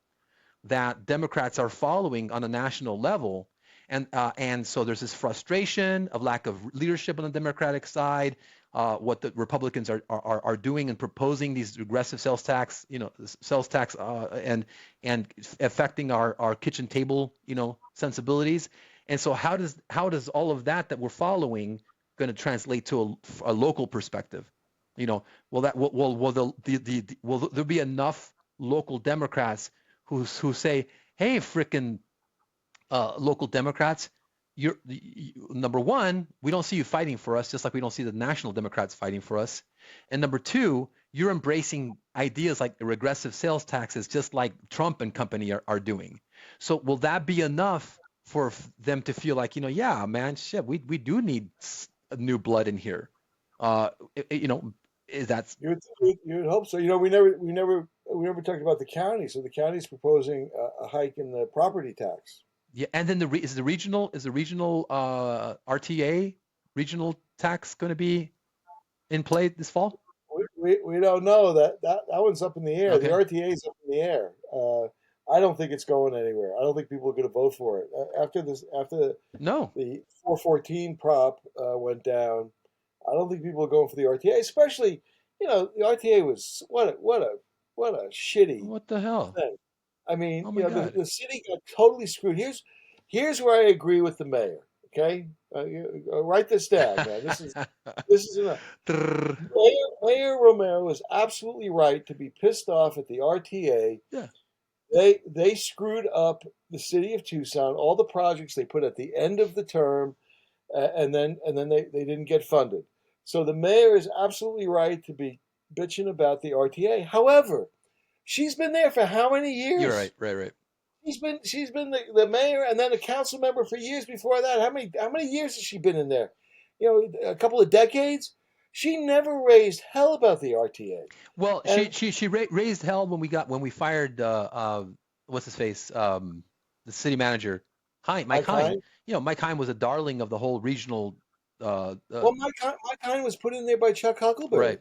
that Democrats are following on a national level. And so there's this frustration of lack of leadership on the Democratic side. What the Republicans are doing and proposing these regressive sales tax, and affecting our kitchen table, sensibilities. And so how does all of that we're following going to translate to a local perspective? Will there be enough local Democrats who say, "Hey, frickin' local Democrats, number one, we don't see you fighting for us, just like we don't see the national Democrats fighting for us, and number two, you're embracing ideas like the regressive sales taxes, just like Trump and company are doing." So will that be enough for them to feel like, yeah, man, shit, we do need new blood in here? Uh, is that You would hope so. We never talked about the county. So the county's proposing a hike in the property tax. Yeah, and then is the regional RTA regional tax going to be in play this fall? We don't know that one's up in the air. The Okay. RTA is up in the air. I don't think it's going anywhere. I don't think people are going to vote for it after No. the 414 prop went down. I don't think people are going for the RTA, especially the RTA was what a shitty What the hell? thing. I mean, Oh my God. the city got totally screwed. Here's where I agree with the mayor. Okay, write this down, man. This is enough. Trrr. Mayor Romero is absolutely right to be pissed off at the RTA. Yeah. They screwed up the city of Tucson, all the projects they put at the end of the term, and then they didn't get funded. So the mayor is absolutely right to be bitching about the RTA. However, she's been there for how many You're right. years? Right. She's been the mayor and then a council member for years before that. How many years has she been in there? A couple of decades. She never raised hell about the RTA. Well, And she raised hell when we fired what's his face the city manager Mike Mike Hine. Hine, Mike Hine was a darling of the whole regional. Uh, uh, well, Mike Hine was put in there by Chuck right. Huckleberry,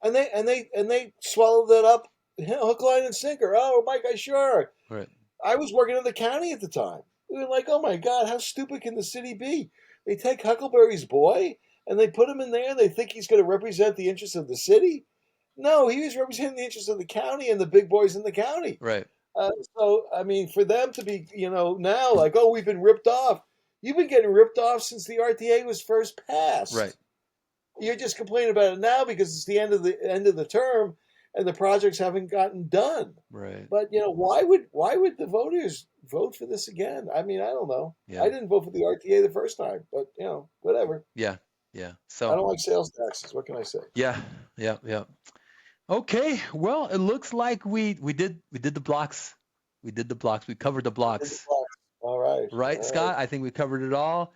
and they swallowed that up hook, line, and sinker. Oh, Mike, sure. Right. I was working in the county at the time. We were like, oh my God, how stupid can the city be? They take Huckleberry's boy and they put him in there and they think he's going to represent the interests of the city. No, he was representing the interests of the county and the big boys in the county. Right. So, I mean, for them to be, now like, oh, we've been ripped off. You've been getting ripped off since the RTA was first Right. passed. You're just complaining about it now because it's the end of the term and the projects haven't gotten done. Right. But why would the voters vote for this again? I mean, I don't know. Yeah. I didn't vote for the RTA the first time, but whatever. Yeah. Yeah. I So don't like sales taxes. What can I say? yeah. Yeah. Yeah. Okay. Well, it looks like we did the blocks. We did the blocks. We covered the blocks. All right, Right, all right. Scott? I think we covered it all.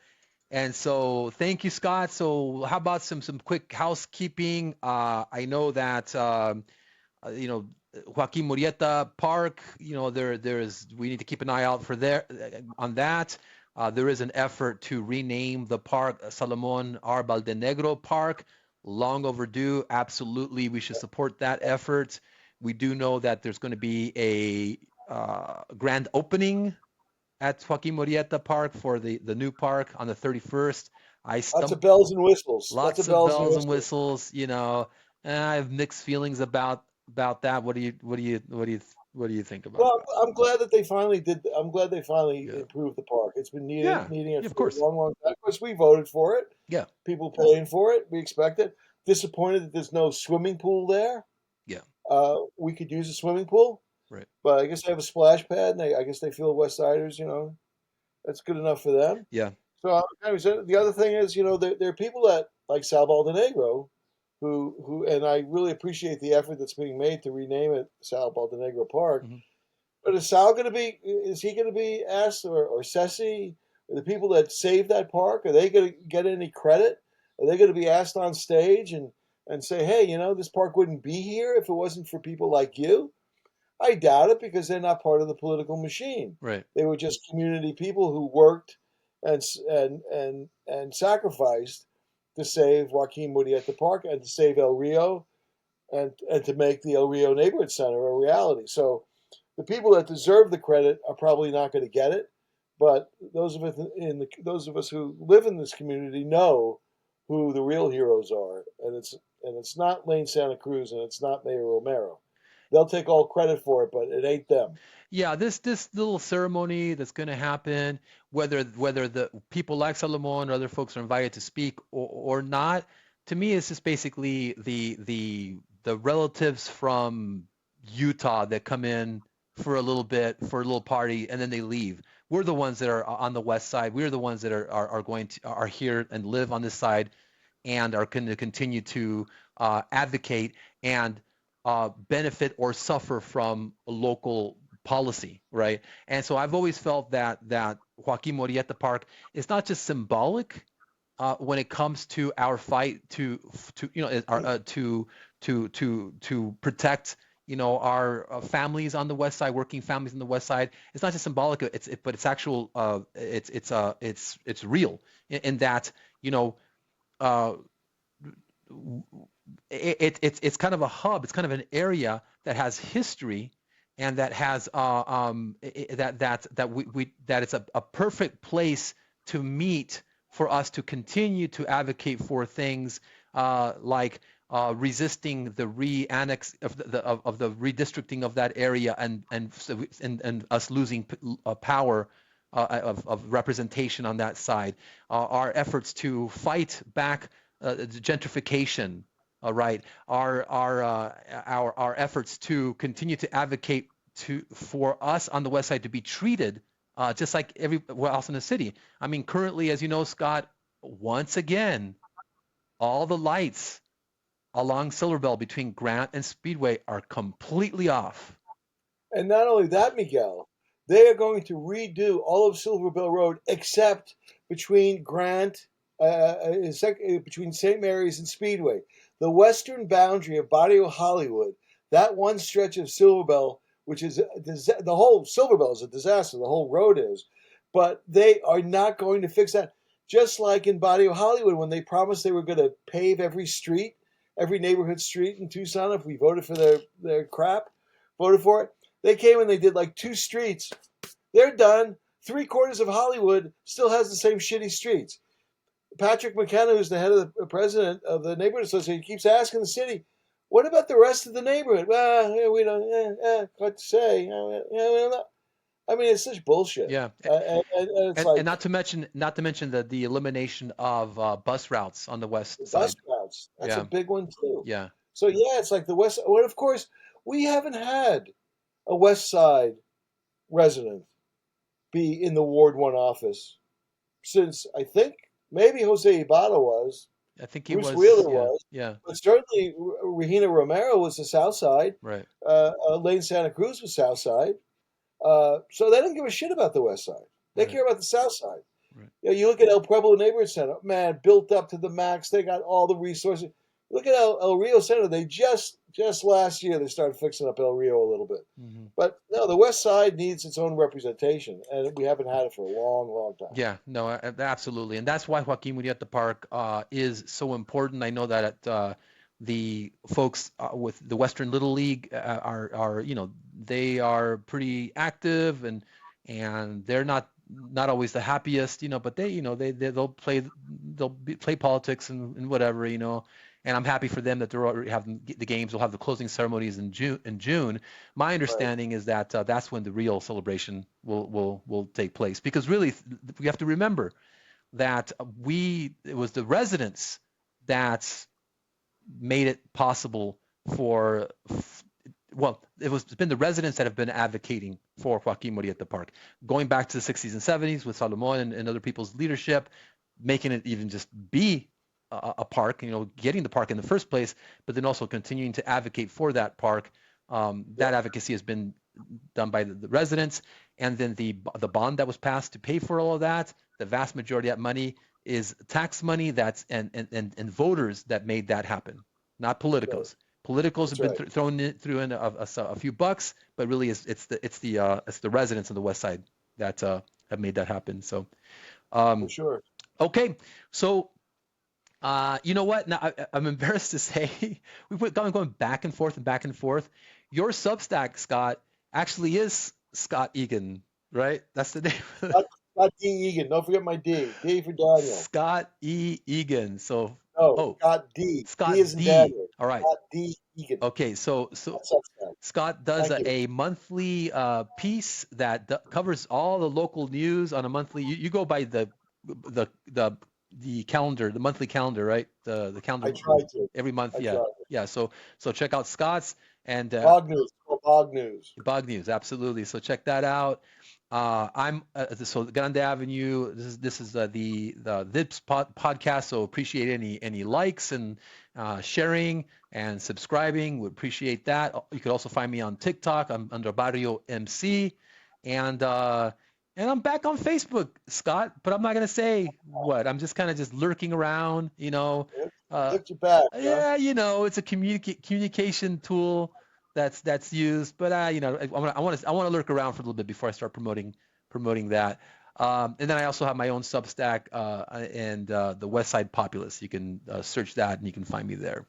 And so thank you, Scott. So how about some quick housekeeping? I know that you know Joaquin Murrieta Park, there's we need to keep an eye out for there on that. There is an effort to rename the park Salomon R. Baldenegro Park. Long overdue. Absolutely, we should support that effort. We do know that there's going to be a grand opening at Joaquin Murrieta Park for the new park on the 31st. I Lots of stump bells and whistles. Lots lots of of bells and bells and whistles. whistles. I have mixed feelings about that. What do you think about Well, that? I'm glad that they finally did. I'm glad they finally Yeah, improved the park. It's been needing yeah, needing it yeah, of for a course. long, long time. Of course, we voted for it. Yeah, People paying for it. We expect it. Disappointed that there's no swimming pool there. yeah, We could use a swimming pool, right. but I guess they have a splash pad, and I guess they feel West Siders, that's good enough for them. Yeah, So the other thing is, there are people that like Sal Baldenegro, and I really appreciate the effort that's being made to rename it Sal Baldenegro Park. hmm But is he going to be asked, or Ceci, or the people that saved that park, are they going to get any credit? Are they going to be asked on stage and say, hey, this park wouldn't be here if it wasn't for people like you? I doubt it because they're not part of the political machine. right. They were just community people who worked and sacrificed to save Joaquin Murrieta Park and to save El Rio and to make the El Rio Neighborhood Center a reality. So the people that deserve the credit are probably not going to get it, but those of us who live in this community know who the real heroes are, and it's not Lane Santa Cruz and it's not Mayor Romero. They'll take all credit for it, but it ain't them. Yeah, this little ceremony that's going to happen, whether the people like Salomon or other folks are invited to speak or not, to me, it's just basically the relatives from Utah that come in for a little bit for a little party and then they leave. We're the ones that are on the west side. We're the ones that are here and live on this side and are going to continue to advocate and benefit or suffer from local policy, right? And so I've always felt that Joaquin Murrieta Park is not just symbolic when it comes to our fight to protect our families on the West Side, working families on the West Side. It's not just symbolic, but it's actual. It's real in that uh, it's kind of a hub. It's kind of an area that has history, and that has that it's a perfect place to meet for us to continue to advocate for things like resisting the re-annex of the redistricting of that area, and us losing power of representation on that side. Our efforts to fight back gentrification, right? Our efforts to continue to advocate for us on the West Side to be treated just like everywhere else in the city. I mean, currently, as you know, Scott, once again, all the lights along Silverbell between Grant and Speedway are completely off. And not only that, Miguel, they are going to redo all of Silverbell Road except between Grant, between St. Mary's and Speedway. The western boundary of Barrio Hollywood, that one stretch of Silverbell, which is the whole Silverbell is a disaster. The whole road is, but they are not going to fix that. Just like in Barrio Hollywood, when they promised they were going to pave every street, every neighborhood street in Tucson, if we voted for their crap, voted for it. They came and they did like 2 streets. They're done. 3/4 of Hollywood still has the same shitty streets. Patrick McKenna, who's the head of the president of the neighborhood association, keeps asking the city, "What about the rest of the neighborhood?" Well, we don't. What to say? We don't know. I mean, it's such bullshit. Yeah, And it's like and not to mention the elimination of bus routes on the the west bus side. routes. That's a Yeah, big one too. yeah. So yeah, it's like the West. Well, of course, we haven't had a West Side resident be in the Ward 1 office since I think maybe Jose Ibarra was, I think he Bruce was. Wheeler Yeah, was, yeah. but certainly Regina Romero was the South Side. Right, Lane Santa Cruz was South Side. So they don't give a shit about the West Side. They right, care about the South Side. right. You look at El Pueblo Neighborhood Center, man, built up to the max. They got all the resources. Look at El Rio Center. They just last year they started fixing up El Rio a little bit. Mm-hmm. But no, the West Side needs its own representation, and we haven't had it for a long, long time. Yeah, no, absolutely, and that's why Joaquin Murillo at the Park is so important. I know that the folks with the Western Little League are they are pretty active, and they're not always the happiest, but they'll play politics and whatever, and I'm happy for them that they're already having the games. Will have the closing ceremonies in June. My Right. understanding is that that's when the real celebration will take place, because really we have to remember that it was the residents that made it possible for it's been the residents that have been advocating for Joaquin Murillo at the Park, going back to the 60s and 70s with Salomon and other people's leadership, making it even just be a park, getting the park in the first place, but then also continuing to advocate for that park. That advocacy has been done by the residents, and then the bond that was passed to pay for all of that, the vast majority of that money is tax money and voters that made that happen, not politicos. Politicals have been thrown in a few bucks, but really it's the residents of the West Side that have made that happen. So, For sure. okay, so you know what? Now I'm embarrassed to say we've going back and forth and back and forth. Your Substack, Scott, actually is Scott Egan, right? That's the name. Not D. Egan. Don't forget my D. D for Daniel. Scott E. Egan. So, No, Scott D. Scott D is in D. Daniel. All right. Scott D. Egan. Okay, so That's Substack. Scott does Thank you. a monthly piece that covers all the local news on a monthly. You go by the calendar, the monthly calendar, right? The calendar I tried to. every month. I Yeah, tried. yeah. So check out Scott's and Bog News. It's called Bog News. Bug News, absolutely. So check that out. I'm so Grande Avenue. This is the Vips podcast. So appreciate any likes and sharing and subscribing. Would appreciate that. You could also find me on TikTok. I'm under Barrio MC, and I'm back on Facebook, Scott. But I'm not gonna say what. I'm just kind of just lurking around. Lift your back. Yeah, it's a communication tool. that's used, but I want to lurk around for a little bit before I start promoting that. And then I also have my own Substack and the Westside Populace. You can search that and you can find me there.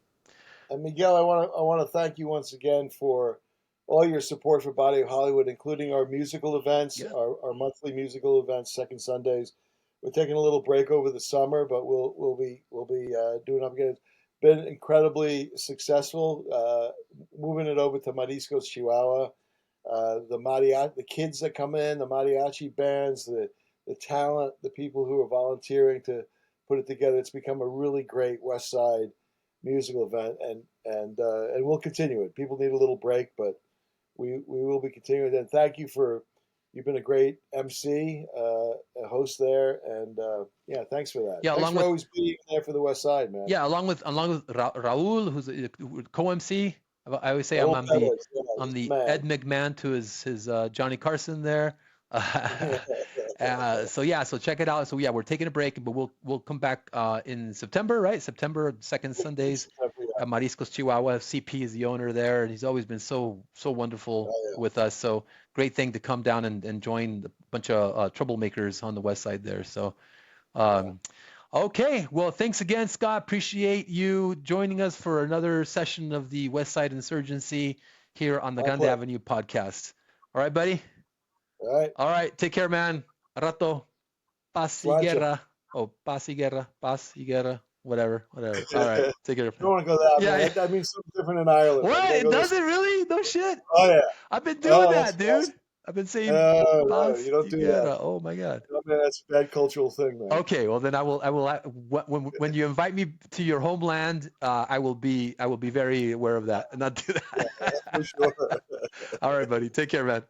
And Miguel, I want to thank you once again for all your support for Body of Hollywood, including our musical events, Yeah. our monthly musical events, second Sundays. We're taking a little break over the summer, but we'll be doing up again. It's been incredibly successful. Moving it over to Mariscos, Chihuahua. The kids that come in, the mariachi bands, the talent, the people who are volunteering to put it together. It's become a really great West Side musical event, and we'll continue it. People need a little break, but we will be continuing. And thank you for you've been a great MC, a host there, and yeah, thanks for that. Yeah, Thanks for always being there for the West Side, man. yeah, along with Raul, who's a co-MC. I always say Raul Perez, yeah, I'm he's the the man. Ed McMahon to his Johnny Carson there. So yeah, so check it out. So yeah, we're taking a break, but we'll come back in September, right? September second Sundays at Mariscos, Chihuahua. CP is the owner there, and he's always been so wonderful with us. So great thing to come down and join a bunch of troublemakers on the west side there. So okay, well, thanks again, Scott. Appreciate you joining us for another session of the Westside Insurgency here on the Grande Avenue podcast. All right, buddy? All right, take care, man. Rato. Paz y guerra. Oh, paz y guerra. Paz y guerra. Whatever. All right, take care. You don't want to go that way. That means something different in Ireland. What? It doesn't really? No shit. Oh, yeah. I've been doing that, dude. Awesome. I've been saying no, you don't do guerra. that. Oh my god. No, man, that's a bad cultural thing, man. Okay, well then I will when you invite me to your homeland, I will be very aware of that and not do that. Yeah, for sure. All right, buddy. Take care, man.